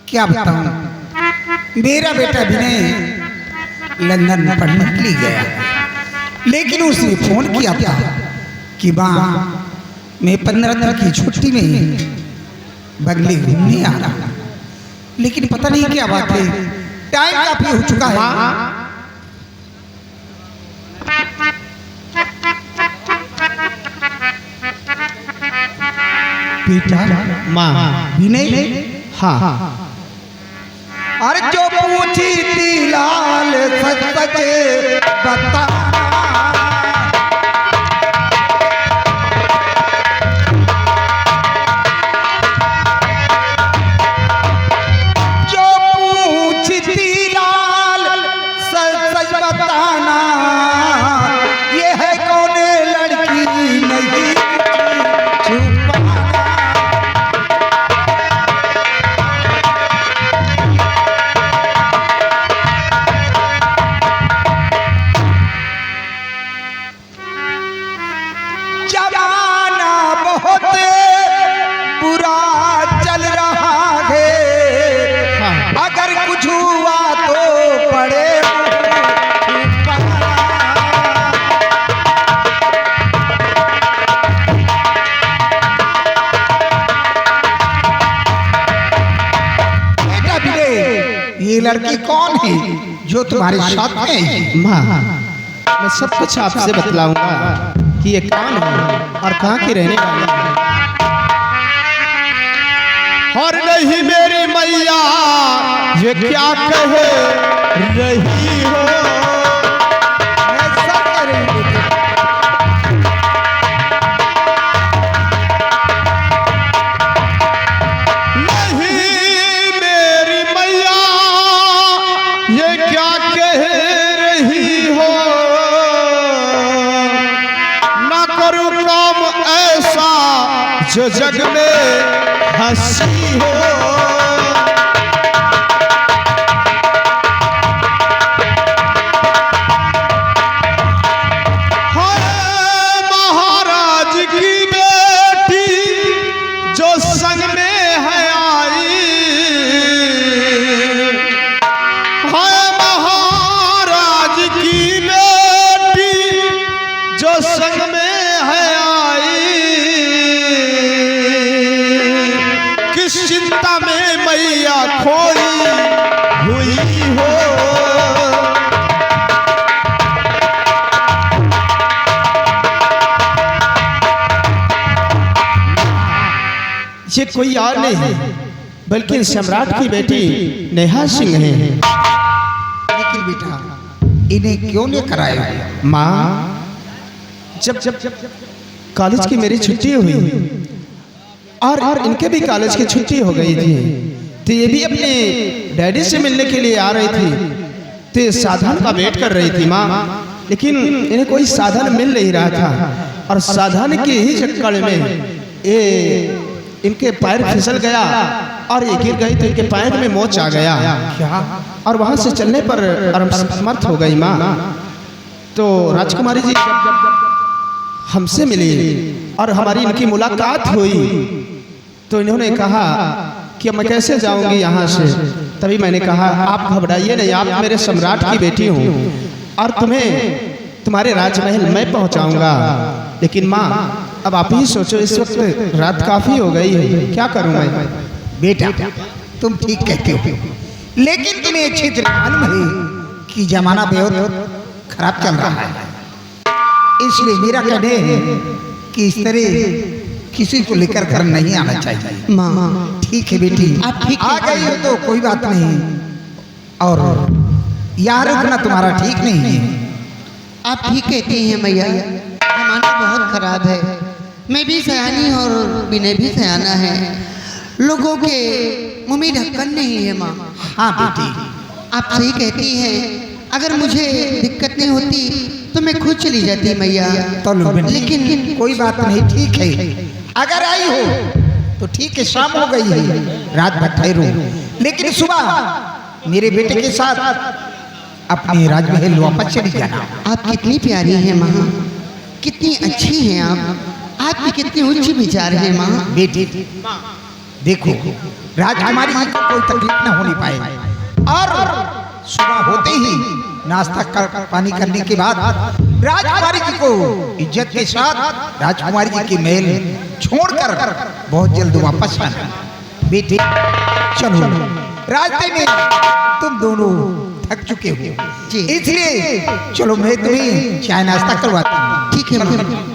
क्या बताऊं, मेरा बेटा विनय लंदन पढ़ने के लिए गया, लेकिन उसने फोन किया था कि माँ मैं 15 दिन की छुट्टी में बंगले घूमने आ रहा हूं। लेकिन पता नहीं क्या बात है, टाइम काफी हो चुका है। बेटा माँ विनय, हाँ अरे जो पूछी थी लाल सच सच बता, जो पूछी थी लाल सच सच बताना, ये है कौन लड़की नहीं छुपाना। जमाना बहुत बुरा चल रहा है, अगर कुछ हुआ तो पड़े बेटा विनय, ये लड़की कौन है जो तुम्हारे साथ में है? माँ मैं सब कुछ आपसे बतलाऊंगा कि ये कौन है और कहाँ की रहने वाली है। और नहीं मेरी मैया ये क्या कहे रही हो, ऐसा कह रही हो बेटे। नहीं मेरी मैया ये क्या कह रही हो, ना करूं काम ऐसा जो जग में हंसी हो। हाय महाराज की बेटी जो संग में है आई, हाय महाराज की बेटी जो संग में है आई, किस चिंता में मैया खोई हुई हो। ये कोई और नहीं है बल्कि सम्राट की बेटी नेहा सिंह है। लेकिन बेटा इन्हें क्यों लेकर आए? माँ जब कॉलेज की मेरी छुट्टी हुई और इनके भी कॉलेज की छुट्टी हो गई थी, तो ये भी अपने डैडी से मिलने के लिए आ रही थी, तो साधन का वेट कर रही थी माँ। लेकिन इन्हें कोई साधन मिल नहीं रहा था और साधन के ही चक्कर में ये इनके पैर फिसल गया और ये गिर गई तो इनके पैर में मोच आ गया। क्या? और वहां से चलने पर असमर्थ हो गई माँ। तो राजकुमारी जी हमसे मिली और हमारी इनकी मुलाकात हुई, तो इन्होंने कहा कि मैं कैसे जाऊंगी यहाँ से। तभी मैंने कहा आप घबराइए नहीं, आप मेरे सम्राट की बेटी हूँ और तुम्हें तुम्हारे राजमहल मैं पहुँचाऊंगा। लेकिन माँ अब आप ही सोचो, इस वक्त रात काफी हो गई है, क्या करूँ मैं। बेटा तुम ठीक कहते हो, लेकिन तुम्हें अच्छी तरह मालूम है कि जमाना बहुत खराब चल रहा है, इसलिए मेरा कहना है कि इस तरह किसी को लेकर घर नहीं आना चाहिए। माँ ठीक है बेटी, आप ठीक आ गई हो तो कोई बात नहीं, और यहाँ रुकना तुम्हारा ठीक नहीं है। आप ठीक कहती हैं मैया, जमाना बहुत खराब है। मैं भी सयानी और विनय भी सयाना है, लोगों के मुंह में ढक्कन नहीं है माँ। हाँ बेटी आप सही कहती हैं, अगर मुझे दिक्कत नहीं होती तो मैं खुद चली जाती मैया। तो लेकिन कोई बात नहीं, ठीक है, अगर आई हो तो ठीक है, शाम हो गई है, रात भर ठहरो, लेकिन सुबह मेरे बेटे के साथ अपने राजमहल वापस चली जाना। आप कितनी प्यारी हैं माँ, कितनी अच्छी हैं आप। आपके कितने उच्च विचार हैं माँ। बेटी देखो, राजकुमारी जी को कोई तकलीफ ना होने पाए और सुबह होते ही नाश्ता कर पानी करने के बाद राजकुमारी जी को इज्जत के साथ राजकुमारी जी की महल छोड़कर बहुत जल्द वापस आना। बेटे चलो, रास्ते में तुम दोनों थक चुके हो, इसलिए चलो मैं तुम्हें चाय नाश्ता करवाता हूँ। ठीक है माँ।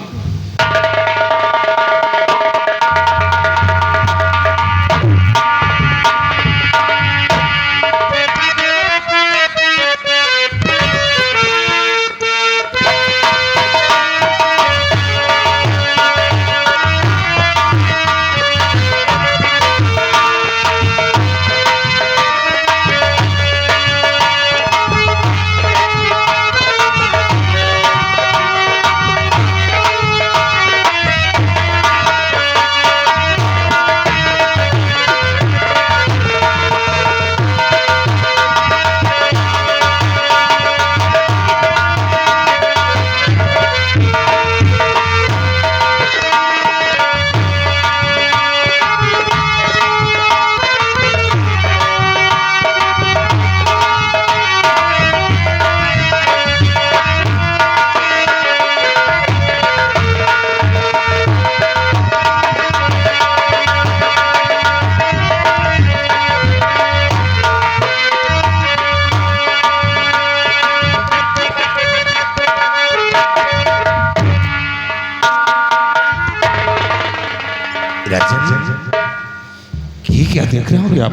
ये क्या देख रहे होंगे आप?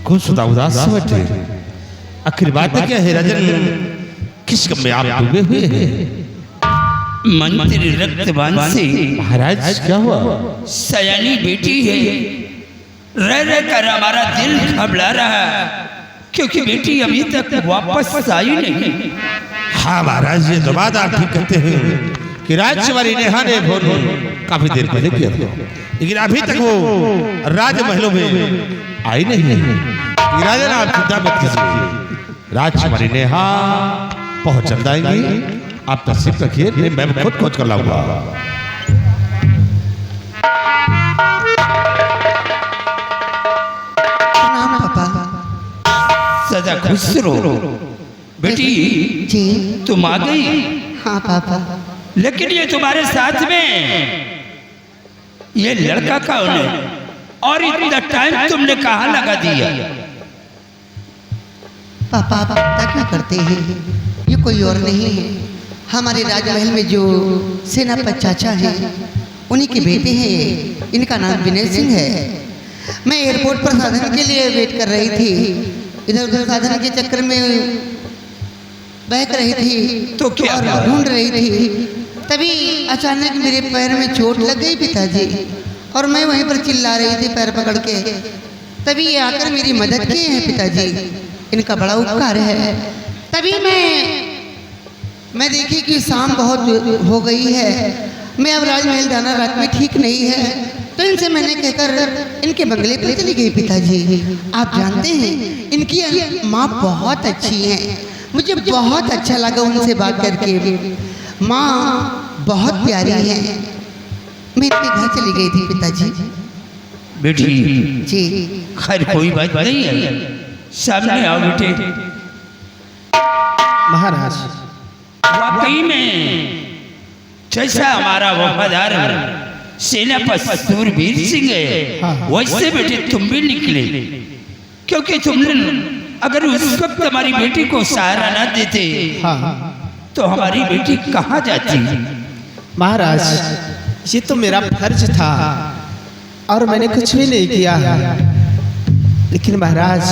कौन सुधा उदास से बैठे? आखिर बात क्या है राजन? किस गम में आप डूबे हुए हैं? मंत्री रक्तवान से महाराज क्या हुआ? सयानी बेटी है, रह रह कर हमारा दिल घबरा रहा है क्योंकि बेटी अभी तक वापस आई नहीं। हाँ महाराज, ये तो बात आप ठीक कहते हैं कि राजकुमारी नेहा ने फोन काफी देर पहले किया था, लेकिन अभी तक वो राजमहलों में आई नहीं है। राजन आप चिंता मत कीजिए, राजकुमारी नेहा पहुंच जाएंगी। आप तशरीफ रखिए, मैं खुद खोज कर लाऊंगा। प्रणाम पापा। सदा खुश रहो बेटी। जी तुम आ गई। हाँ पापा। लेकिन ये तुम्हारे साथ में ये लड़का कौन है और इतना टाइम तुमने कहाँ लगा दिया? पापा आप चिंता क्यों करते हैं? ये कोई और नहीं है, हमारे राजमहल में जो सेनापति चाचा हैं उन्हीं के बेटे हैं ये। इनका नाम विनय सिंह है। मैं एयरपोर्ट पर साधन के लिए वेट कर रही थी, इधर उधर साधन के चक्कर में बहक रही थी तो क्या और ढूंढ रही थी, तभी अचानक मेरे पैर में चोट लग गई पिताजी, और मैं वहीं पर चिल्ला रही थी पैर पकड़ के। तभी ये आकर मेरी मदद किए हैं पिताजी, इनका बड़ा उपकार है। तभी मैं देखी कि शाम बहुत हो गई है, मैं अब राजमहल जाना रात में ठीक नहीं है, तो इनसे मैंने कहकर इनके बंगले पर चली गई पिताजी। आप जानते हैं इनकी माँ बहुत अच्छी हैं, मुझे बहुत अच्छा लगा उनसे बात करके। माँ बहुत प्यारी है। मैं इनके घर चली गई थी पिताजी। बेटी जी खैर कोई बात नहीं है, सामने आओ बेटे। महाराज वाकई में जैसा हमारा वफादार सेनापति सूरवीर सिंह है वैसे बेटे तुम भी निकले, क्योंकि तुमने अगर उस वक्त हमारी बेटी को सहारा न देते तो हमारी बेटी कहाँ जाती? महाराज ये तो मेरा फर्ज था और मैंने कुछ भी नहीं किया, लेकिन महाराज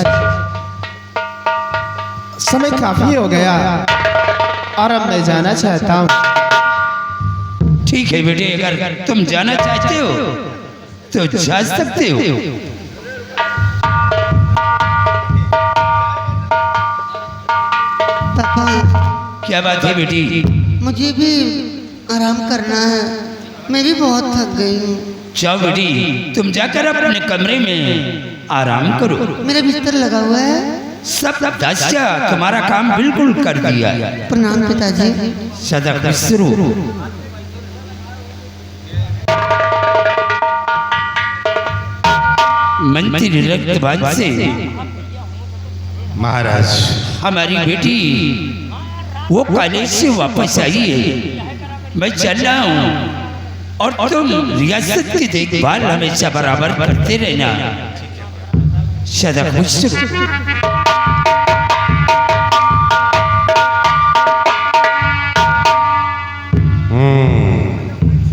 समय काफी हो गया और अब मैं जाना चाहता हूँ। ठीक है बेटे, अगर तुम जाना चाहते हो तो जा सकते हो। पापा क्या बात है बेटी? मुझे भी आराम करना है, मैं भी बहुत थक गई हूँ। जाओ बेटी, तुम जाकर अपने कमरे में आराम करो। मेरा बिस्तर लगा हुआ है। सब दास्या तुम्हारा काम बिल्कुल कर दिया। प्रणाम पिताजी। सदा खुश रहो। मंत्री रक्तबाज से महाराज हमारी बेटी वो कॉलेज से वापस आई है। मैं चल रहा हूँ और तुम रियासत की देखभाल हमेशा बराबर करते रहना। सदा खुश रहो।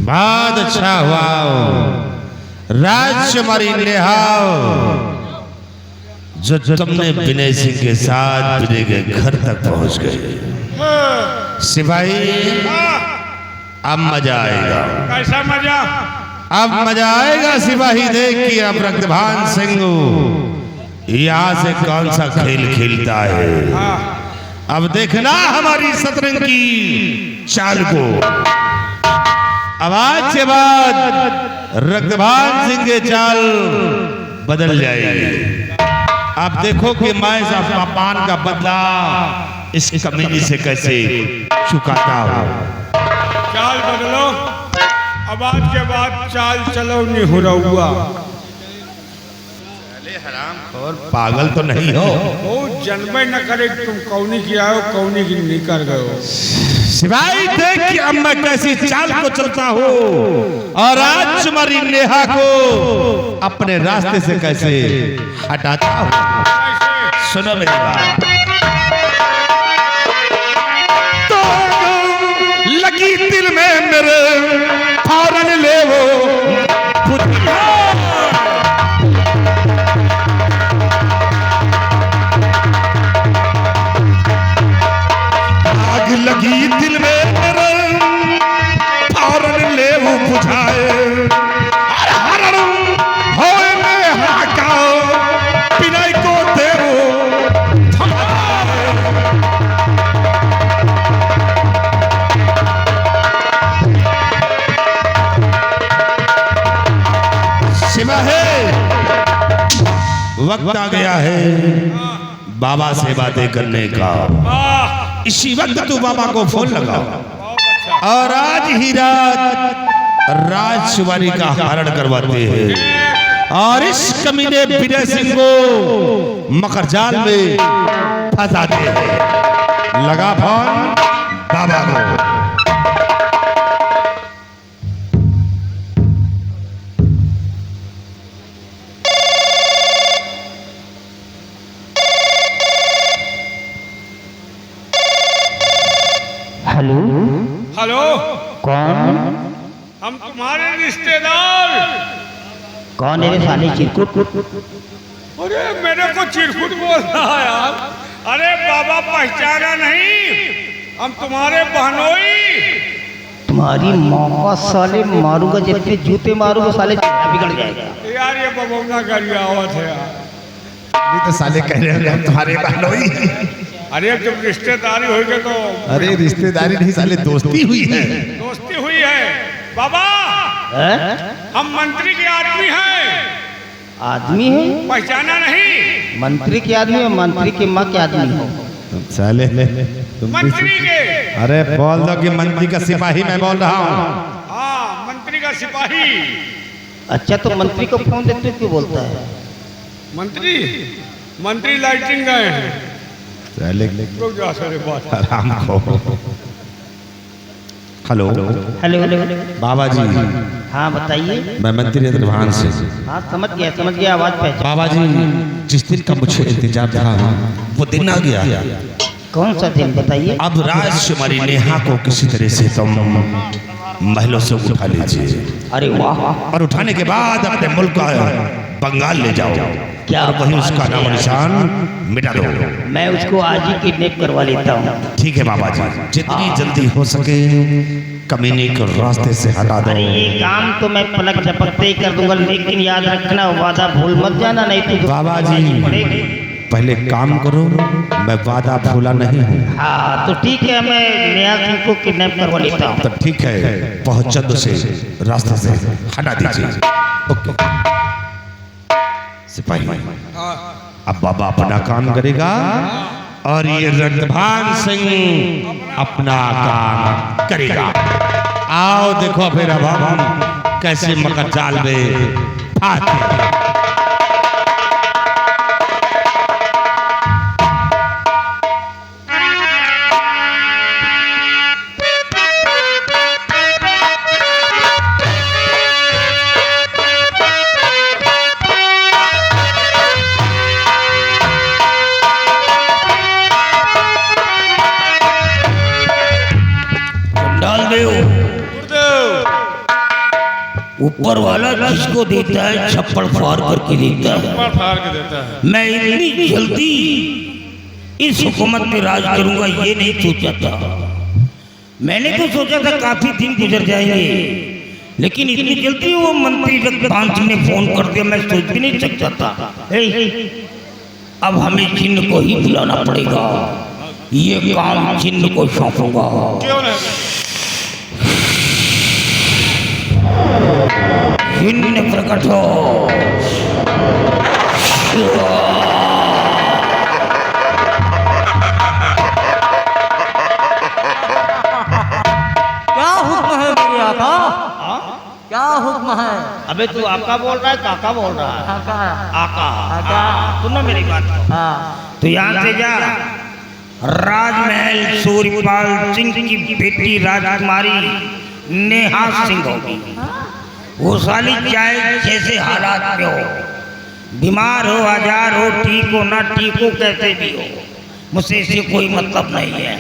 बहुत अच्छा हुआ राजकुमारी नेहा जो तुमने विनय सिंह के साथ विनय के घर तक पहुंच गए। सिपाही अब मजा आएगा। कैसा मजा? अब मजा आएगा सिपाही देख कि अब रक्तभान सिंह यहाँ से कौन सा खेल खेलता है। अब देखना हमारी शतरंज की चाल को। अब आज के बाद रक्तभान सिंह के चाल बदल जाएगी। आप देखो कि मैं इस अपमान का बदला इस कमीनी से कैसे चुकाता हूँ। चाल बदलो। अब आज के बाद चाल चलो नहीं हो रहा हुआ। और पागल तो नहीं हो। वो जन्म न करे तुम कौनी की आओ कौनी की नहीं कर गए हो। सिवाय देख कि अब मैं कैसी चाल को चलता हूँ और आज तुम्हारी नेहा को अपने रास्ते से कैसे हटाता हूँ। सुनो मेरी बात। तो लगी दिल में मेरे फौरन ले वो आग लगी दिल में मेरे फौरन ले वो बुझाए हरण होए में हाकाओ पिनाई को दे सिमा है। वक्त आ गया है बाबा से बातें करने का। इसी वक्त तू बाबा को फोन लगाओ और आज ही रात राजकुमारी का हरण करवाते हैं और इस कमीने विनय सिंह को मकरजाल में फंसाते हैं। लगा फोन बाबा को। हेलो हेलो, कौन? हम तुम्हारे रिश्तेदार। कौन है रे साले चिरकुट? अरे मेरे को चिरकुट बोल रहा है यार। अरे बाबा पहचाना नहीं, हम तुम्हारे बहनोई। तुम्हारी माँ का साले मारूंगा, जब पे जूते मारूंगा साले बिगड़ जाएगा। यार ये बबौना गाड़ी आवत है यार। अभी तो साले कह रहे हैं तुम्हारे बहनोई। अरे जब रिश्तेदारी हुई तो अरे रिश्तेदारी नहीं साले दोस्ती हुई है। दोस्ती हुई है बाबा। हम मंत्री के आदमी हैं। आदमी है? पहचाना नहीं? मंत्री के आदमी है? मंत्री के माँ के आदमी हो? साले मंत्री के। अरे बोल दो कि मंत्री का सिपाही मैं बोल रहा हूँ। हाँ मंत्री का सिपाही। अच्छा तो मंत्री को फोन देते क्यों बोलता है? मंत्री लाइटिंग गए हैं। रुक जा सारे बात। आराम को। हेलो हेलो हेलो बाबा जी। हाँ बताइए। मैं मंत्री रक्तभान से। हाँ समझ गया आवाज पहचान। बाबा जी जिस दिन का मुझे इंतजार था वो दिन आ गया। कौन सा दिन बताइए? अब राजकुमारी नेहा को किसी तरह से तुम महलों से उठा लीजिए। अरे वाह। और उठाने के बाद अपने मुल्क का बंगाल ले जाओ। क्या और वहीं उसका नाम निशान मिटा दो। मैं उसको आज ही किडनैप करवा लेता हूँ। ठीक है बाबा जी, जितनी जल्दी हो सके कमीने को रास्ते से हटा दो। अरे ये काम तो मैं पलक झपकते ही कर दूंगा, लेकिन याद रखना वादा भूल मत जाना, नहीं तो बाबा जी पहले काम करो, मैं वादा भूला नहीं हूँ। हाँ तो ठीक है, मैं नेहा सिंह को किडनैप करवा लेता हूँ। तो ठीक है, बहुत जल्द से रास्ते से हटा दीजिए। ओके सिपाही, अब बाबा अपना काम करेगा और ये रक्तभान सिंह अपना काम करेगा। आओ देखो फिर अब हम कैसे मकरजाल में फंसते हैं। ऊपर वाला जिसको देता है छप्पड़ फाड़ करके देता है। फाड़ के देता है। मैं इतनी जल्दी इस हुकूमत पे राज करूंगा ये नहीं सोचा था। मैंने तो सोचा था काफी दिन गुजर जाएंगे, लेकिन इतनी जल्दी वो मंत्री रक्तपान सिंह ने फोन कर दिया, मैं सोच भी नहीं सकता था। अब हमें चिन्ह को ही बुलाना पड़ेगा, ये काम चिन्ह को सौंपूंगा। क्यों नहीं? चिन्ह प्रकट हो। क्या हुक्म है मेरे आका? क्या हुक्म है? अबे तू आका बोल रहा है काका बोल रहा है? आका आका आका सुनो मेरी बात। हाँ तो यहाँ से जा, राजमहल सूर्यपाल सिंह की बेटी राजकुमारी नेहा सिंह होगी। वो साली चाहे जैसे हालात में हो, बीमार हो, आजार हो, ठीक हो ना ठीक हो, कैसे भी हो, मुझसे इससे कोई मतलब नहीं है।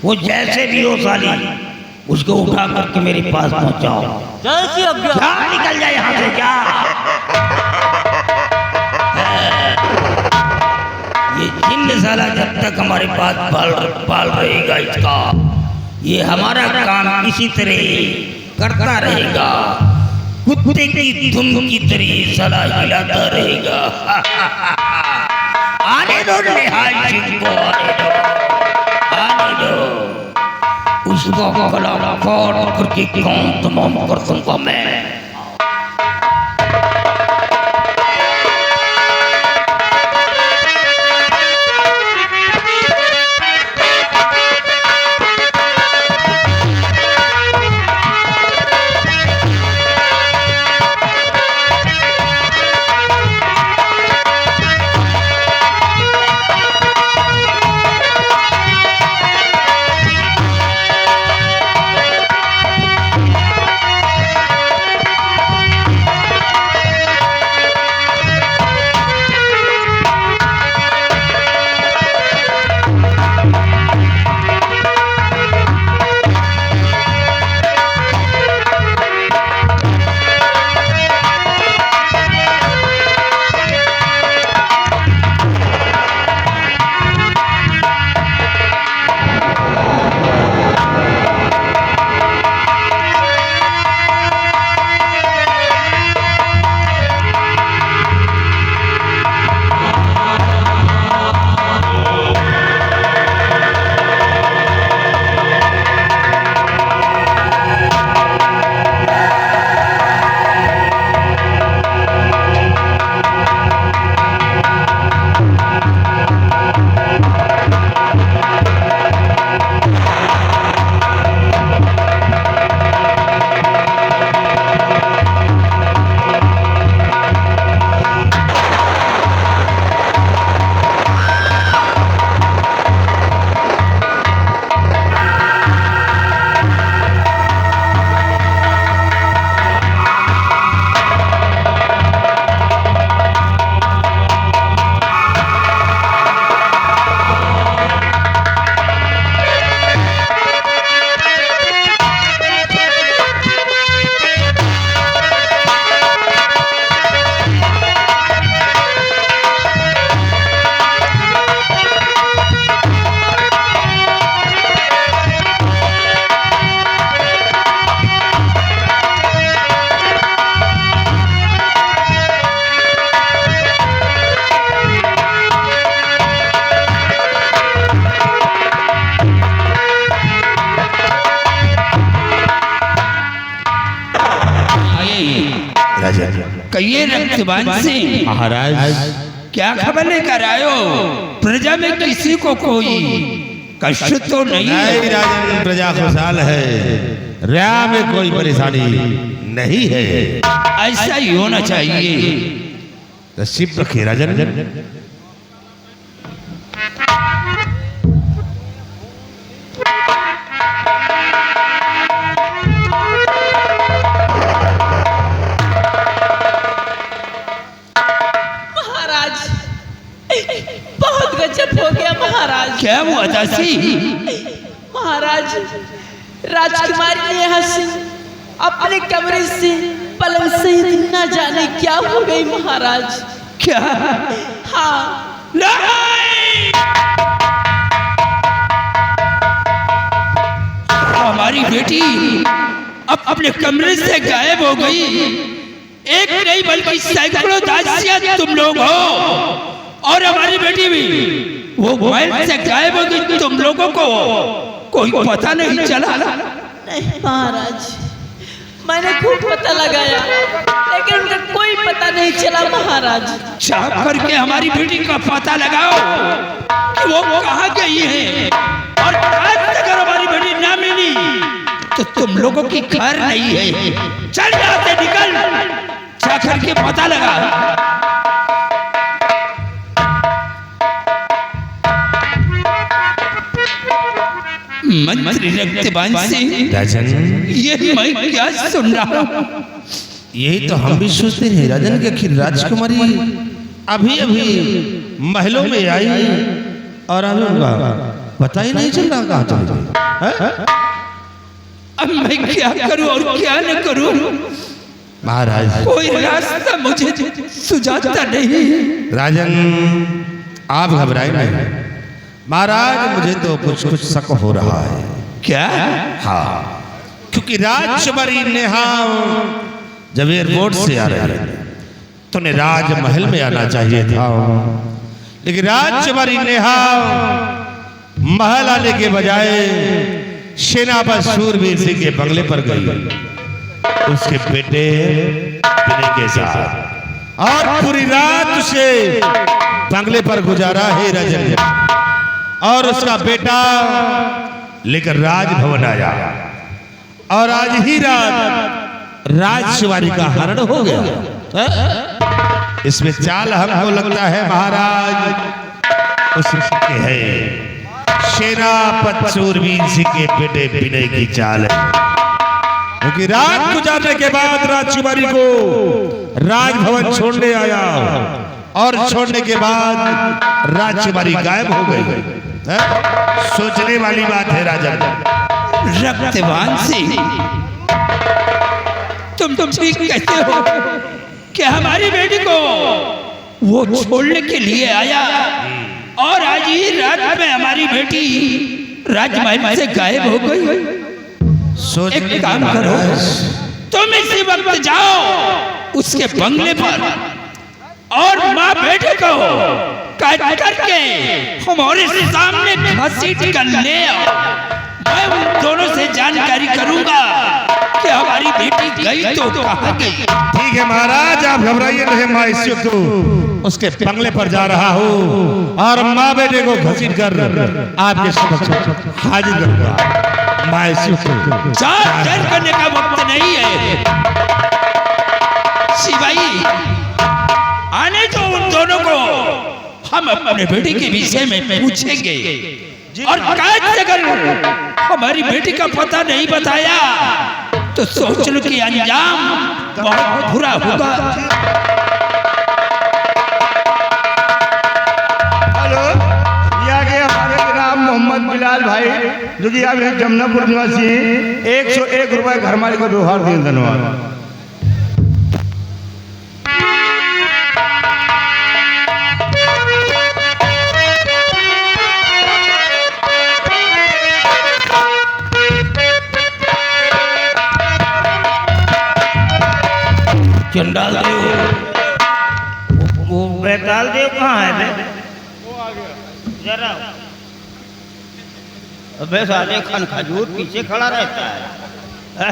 वो जैसे भी हो साली, उसको उठा करके मेरे पास पहुंचाओ। जैसी आज्ञा। जा, निकल जाए यहाँ से, जा। ये चिन्ह साला जब तक हमारे पास पाल रहेगा, इसका ये हमारा काम इसी तरह करता रहेगा, कुत्ते की धुन की तरह साला हिलाता रहेगा। आने दो निहाल सिंह को, आने दो। उसका गला काट करके काम तमाम कर दूंगा मैं। कहिए रक्तबान सिंह, महाराज क्या खबर लेकर आयो? प्रजा में किसी को कोई कष्ट तो नहीं है? राजन, प्रजा खुशहाल है, रया में कोई परेशानी नहीं है। ऐसा ही होना चाहिए। तशरीफ रखिए राजन। बहुत गजब हो गया महाराज। क्या हुआ दासी? महाराज, राजकुमारी नेहा सिंह अपने कमरे से पलंग जाने क्या हो गई महाराज। क्या? हाँ, नहीं! हमारी बेटी अब अपने कमरे से गायब हो गई। एक नहीं बल्कि सैकड़ों दासियां तुम लोग हो और हमारी बेटी भी वो मोबाइल से गायब हो गई। तुम लोगों को कोई पता नहीं चला? नहीं महाराज, मैंने खूब पता लगाया लेकिन उनका कोई पता नहीं चला महाराज। चाह करके हमारी बेटी का पता लगाओ कि वो कहाँ गई है, और आज तक हमारी बेटी ना मिली तो तुम लोगों की खैर नहीं है। चल यहाँ से निकल, चाह करके पता लगा। मंत्री रक्तबान से राजन, ये मैं क्या सुन रहा हूँ? यही तो हम भी सोचते हैं राजन कि आखिर राजकुमारी अभी अभी महलों में आई और अभी उनका पता ही नहीं चल रहा कहाँ चली गई। अब मैं क्या करूं और क्या न करूं? महाराज, कोई रास्ता मुझे सुझाता नहीं। राजन आप घबराए नहीं। महाराज मुझे तो कुछ कुछ शक हो रहा है। क्या? हाँ, क्योंकि राजकुमारी नेहा जब एयरपोर्ट से आ रही है तो उन्हें राजमहल में आना चाहिए था, लेकिन राजकुमारी नेहा महल आने के बजाय सेनापति शूरवीर सिंह के बंगले पर गई उसके बेटे विनय के साथ, और पूरी रात उसे बंगले पर गुजारा है राजन। और उसका बेटा लेकर राजभवन आया और आज ही रात राजकुमारी का हरण हो गया। इसमें चाल हमको लगता है महाराज उसके है सेनापति शूरवीर सिंह के बेटे विनय की चाल है, क्योंकि रात गुजारने के बाद राजकुमारी को राजभवन छोड़ने आया और छोड़ने के बाद राजकुमारी गायब हो गई। सोचने वाली बात है राजा। रक्तवान सिंह, तुम ठीक कहते हो कि हमारी बेटी को वो छोड़ने के लिए आया और आज ही रात में हमारी बेटी राजमहल से गायब हो गई। एक काम करो, तुम इसी वक्त जाओ उसके बंगले पर और माँ बेटे को काट करके हमारे सामने घसीट कर ले आओ। मैं उन दोनों से जानकारी करूंगा कि हमारी बेटी गई तो कहाँ गई। ठीक है महाराज, आप घबराइए नहीं। मैं इस वक्त उसके बंगले पर जा रहा हूँ और माँ बेटे को घसीट कर आपके समक्ष हाजिर करूंगा। मैं इस वक्त देर करने का वक्त नहीं है। सिपाही, आने दो उन दोनों को, हम अपने बेटी के विषय में पूछेंगे और अगर हमारी बेटी का पता नहीं बताया तो सोच लो कि अंजाम बहुत बुरा होगा। हेलो, ये आगे हमारे जनाब मोहम्मद बिलाल भाई जो कि आप जमुनापुर निवासी हैं, 101 रुपए घर मालिक को व्यवहार दिए। धन्यवाद। चंडाल देव, वो बैताल देव कहाँ है बे? जरा अबे साले खान खजूर पीछे खड़ा रहता है।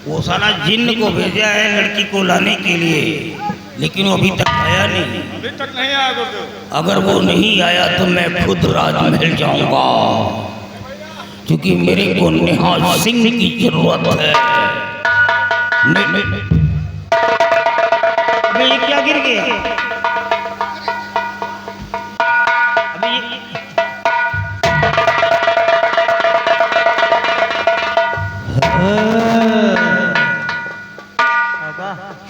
वो साला जिन्न को भेजा है लड़की को लाने के लिए, लेकिन वो अभी तक आया नहीं। अभी तक नहीं आया गुरुदेव। अगर वो नहीं आया तो मैं खुद राजमहल जाऊंगा, क्योंकि मेरे को नेहा सिंह की जरूरत है। अबे ये क्या गिर गया? अबे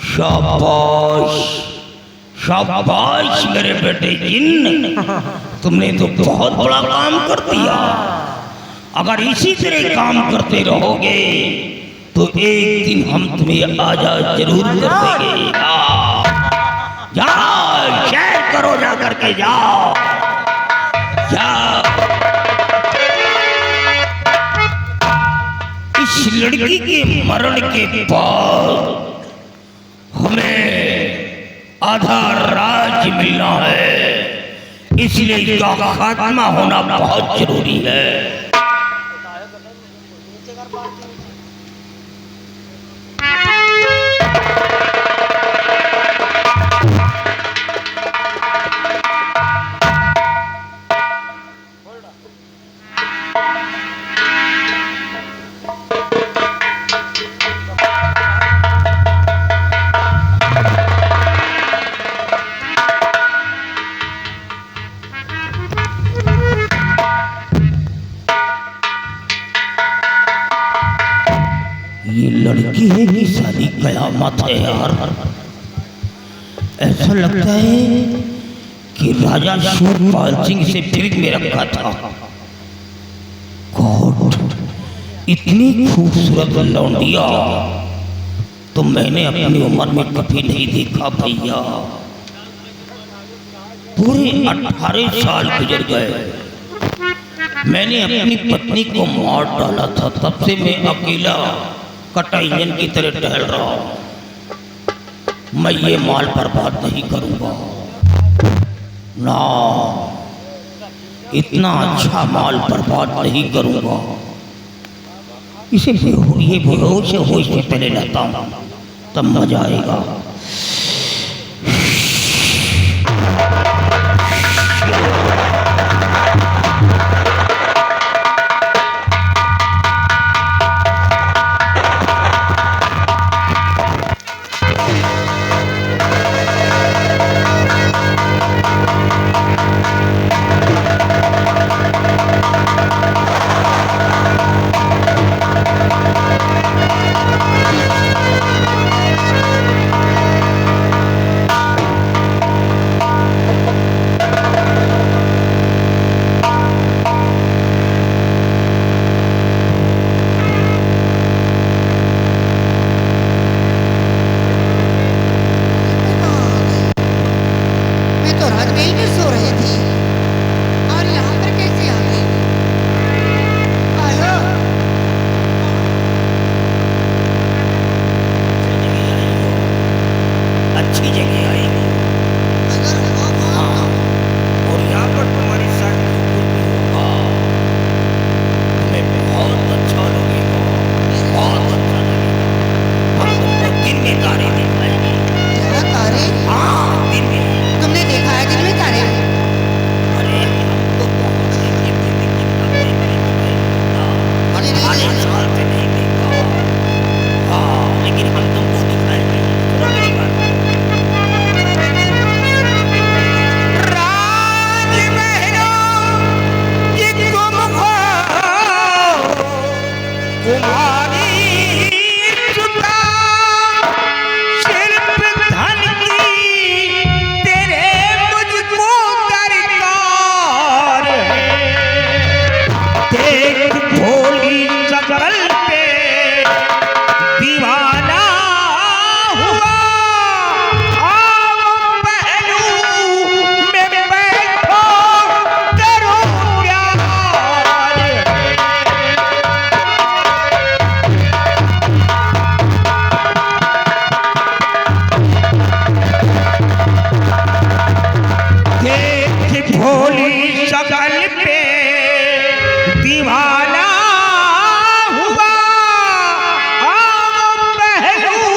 शाबाश शाबाश मेरे बेटे जिन्न, तुमने तो बहुत बड़ा काम कर दिया। अगर इसी तरह काम करते रहोगे तो एक दिन हम तुम्हें आजाद जरूर कर देंगे। जाओ शेर करो, जा करके जाओ जाओ। इस लड़की के मरण के बाद हमें आधा राज्य मिलना है, इसलिए इसका खात्मा होना बहुत जरूरी है। ये लड़की है कि सारी कयामत है यार। ऐसा लगता है कि राजा सूरपाल सिंह से फ्रिज में रखा था। गॉड, इतनी खूबसूरत लौंडिया तो मैंने अपनी उम्र में कभी नहीं देखा भैया। पूरे 18 साल गुजर गए, मैंने अपनी पत्नी को मार डाला था, तब से मैं अकेला कटा इंजन की तरह टहल रहा हूं। मैं ये माल बर्बाद नहीं करूंगा ना, इतना अच्छा माल बर्बाद नहीं करूंगा। इसे ये बेहोश होश से पहले लाता हूं, तब मजा आएगा।